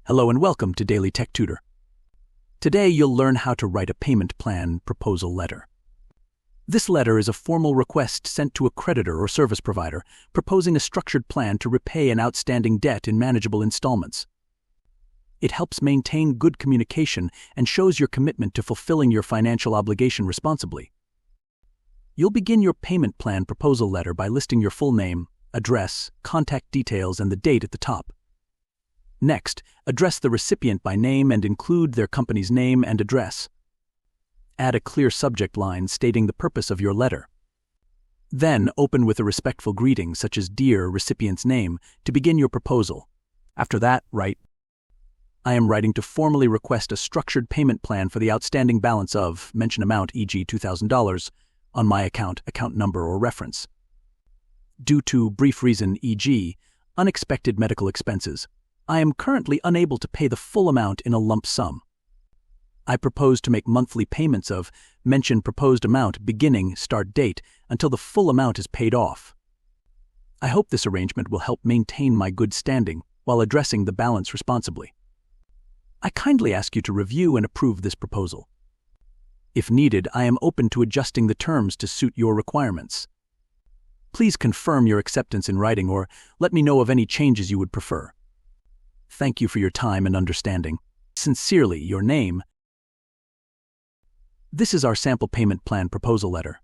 Hello and welcome to Daily Tech Tutor. Today you'll learn how to write a payment plan proposal letter. This letter is a formal request sent to a creditor or service provider proposing a structured plan to repay an outstanding debt in manageable installments. It helps maintain good communication and shows your commitment to fulfilling your financial obligation responsibly. You'll begin your payment plan proposal letter by listing your full name, address, contact details, and the date at the top. Next, address the recipient by name and include their company's name and address. Add a clear subject line stating the purpose of your letter. Then, open with a respectful greeting such as "Dear recipient's name" to begin your proposal. After that, write, "I am writing to formally request a structured payment plan for the outstanding balance of," mention amount, e.g. $2,000, "on my account number or reference. Due to brief reason, e.g. unexpected medical expenses, I am currently unable to pay the full amount in a lump sum. I propose to make monthly payments of," mention proposed amount, beginning, start date, until the full amount is paid off. I hope this arrangement will help maintain my good standing while addressing the balance responsibly. I kindly ask you to review and approve this proposal. If needed, I am open to adjusting the terms to suit your requirements. Please confirm your acceptance in writing or let me know of any changes you would prefer. Thank you for your time and understanding. Sincerely, your name. This is our sample payment plan proposal letter.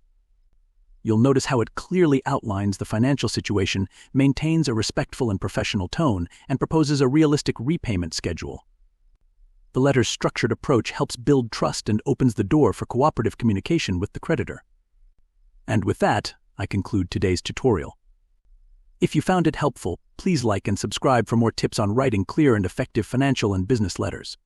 You'll notice how it clearly outlines the financial situation, maintains a respectful and professional tone, and proposes a realistic repayment schedule. The letter's structured approach helps build trust and opens the door for cooperative communication with the creditor. And with that, I conclude today's tutorial. If you found it helpful, please like and subscribe for more tips on writing clear and effective financial and business letters.